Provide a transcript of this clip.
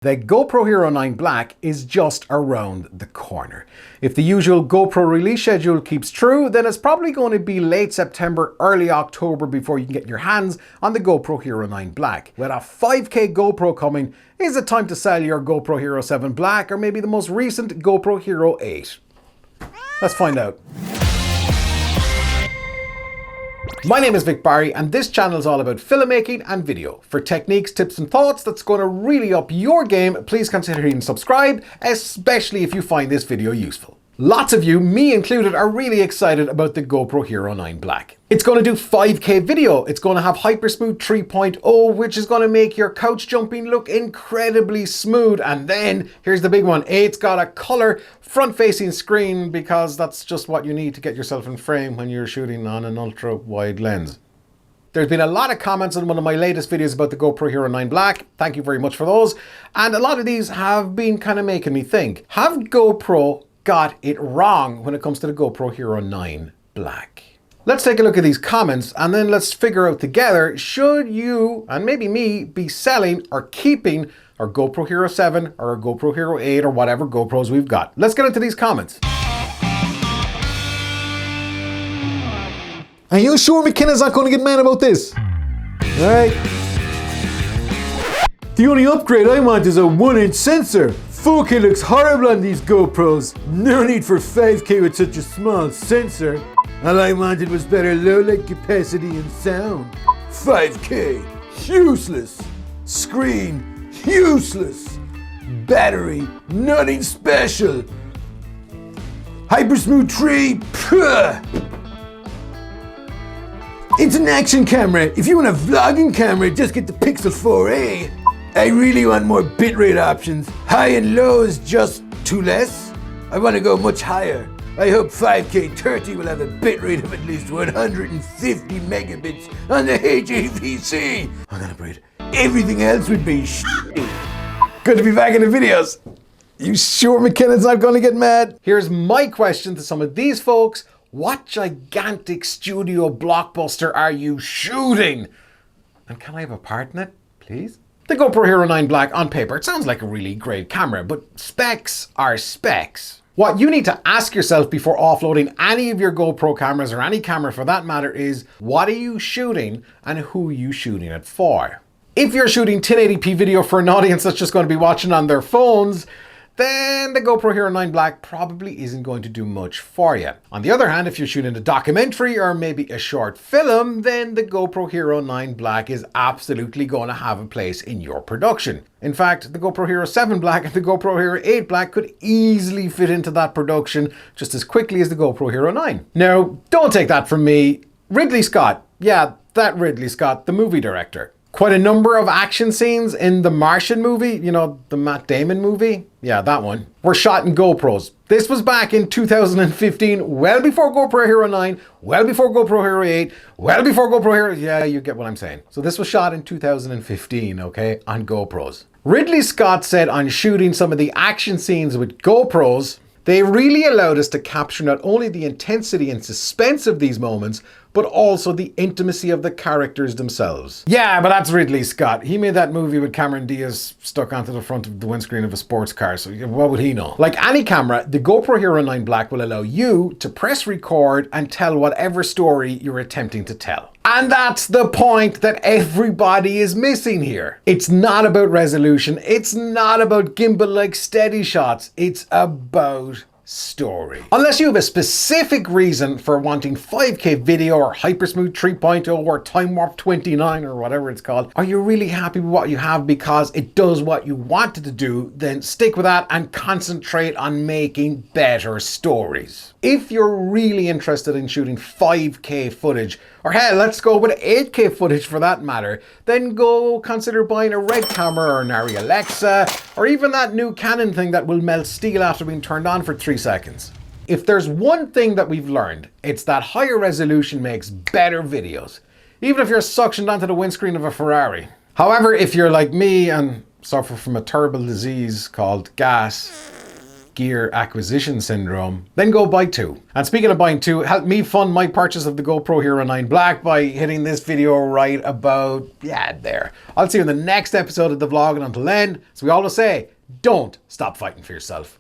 The GoPro Hero 9 Black is just around the corner. If the usual GoPro release schedule keeps true, then it's probably going to be late September, early October before you can get your hands on the GoPro Hero 9 Black. With a 5K GoPro coming, is it time to sell your GoPro Hero 7 Black or maybe the most recent GoPro Hero 8? Let's find out. My name is Vic Barry and this channel is all about filmmaking and video. For techniques, tips and thoughts that's going to really up your game, please consider hitting subscribe, especially if you find this video useful. Lots of you, me included, are really excited about the GoPro Hero 9 Black. It's going to do 5K video. It's going to have Hypersmooth 3.0, which is going to make your couch jumping look incredibly smooth. And then, here's the big one, it's got a color front-facing screen because that's just what you need to get yourself in frame when you're shooting on an ultra-wide lens. There's been a lot of comments on one of my latest videos about the GoPro Hero 9 Black. Thank you very much for those. And a lot of these have been kind of making me think, have GoPro got it wrong when it comes to the GoPro Hero 9 Black? Let's take a look at these comments and then let's figure out together, should you, and maybe me, be selling or keeping our GoPro Hero 7 or our GoPro Hero 8 or whatever GoPros we've got? Let's get into these comments. Are you sure McKenna's not going to get mad about this? Alright. The only upgrade I want is a 1-inch sensor. 4K looks horrible on these GoPros. No need for 5K with such a small sensor. All I wanted was better low light capacity and sound. 5K, useless. Screen, useless. Battery, nothing special. Hypersmooth 3, puh. It's an action camera. If you want a vlogging camera, just get the Pixel 4a. I really want more bitrate options. High and low is just too less. I want to go much higher. I hope 5K 30 will have a bitrate of at least 150 megabits on the HEVC. I'm gonna breathe. Everything else would be shitty. Good to be back in the videos. You sure McKenna's not gonna get mad? Here's my question to some of these folks. What gigantic studio blockbuster are you shooting? And can I have a part in it, please? The GoPro Hero 9 Black on paper, it sounds like a really great camera, but specs are specs. What you need to ask yourself before offloading any of your GoPro cameras or any camera for that matter is, what are you shooting and who are you shooting it for? If you're shooting 1080p video for an audience that's just going to be watching on their phones, then the GoPro Hero 9 Black probably isn't going to do much for you. On the other hand, if you're shooting a documentary or maybe a short film, then the GoPro Hero 9 Black is absolutely going to have a place in your production. In fact, the GoPro Hero 7 Black and the GoPro Hero 8 Black could easily fit into that production just as quickly as the GoPro Hero 9. Now, don't take that from me. Ridley Scott, yeah, that Ridley Scott, the movie director. Quite a number of action scenes in the Martian movie, you know, the Matt Damon movie. Yeah, that one. Were shot in GoPros. This was back in 2015, well before GoPro Hero 9, well before GoPro Hero 8, well before GoPro Hero... Yeah, you get what I'm saying. So this was shot in 2015, okay, on GoPros. Ridley Scott said on shooting some of the action scenes with GoPros, they really allowed us to capture not only the intensity and suspense of these moments, but also the intimacy of the characters themselves. Yeah, but that's Ridley Scott. He made that movie with Cameron Diaz stuck onto the front of the windscreen of a sports car, so what would he know? Like any camera, the GoPro Hero 9 Black will allow you to press record and tell whatever story you're attempting to tell. And that's the point that everybody is missing here. It's not about resolution. It's not about gimbal-like steady shots. It's about story. Unless you have a specific reason for wanting 5K video or Hypersmooth 3.0 or Time Warp 29 or whatever it's called, are you really happy with what you have because it does what you wanted to do, then stick with that and concentrate on making better stories. If you're really interested in shooting 5K footage, or hell, let's go with 8K footage for that matter, then go consider buying a Red camera or an Arri Alexa, or even that new Canon thing that will melt steel after being turned on for 3 seconds. If there's one thing that we've learned, it's that higher resolution makes better videos, even if you're suctioned onto the windscreen of a Ferrari. However, if you're like me and suffer from a terrible disease called gas, gear acquisition syndrome, then go buy two. And speaking of buying two, help me fund my purchase of the GoPro Hero 9 Black by hitting this video right about, there. I'll see you in the next episode of the vlog, and until then, as we always say, don't stop fighting for yourself.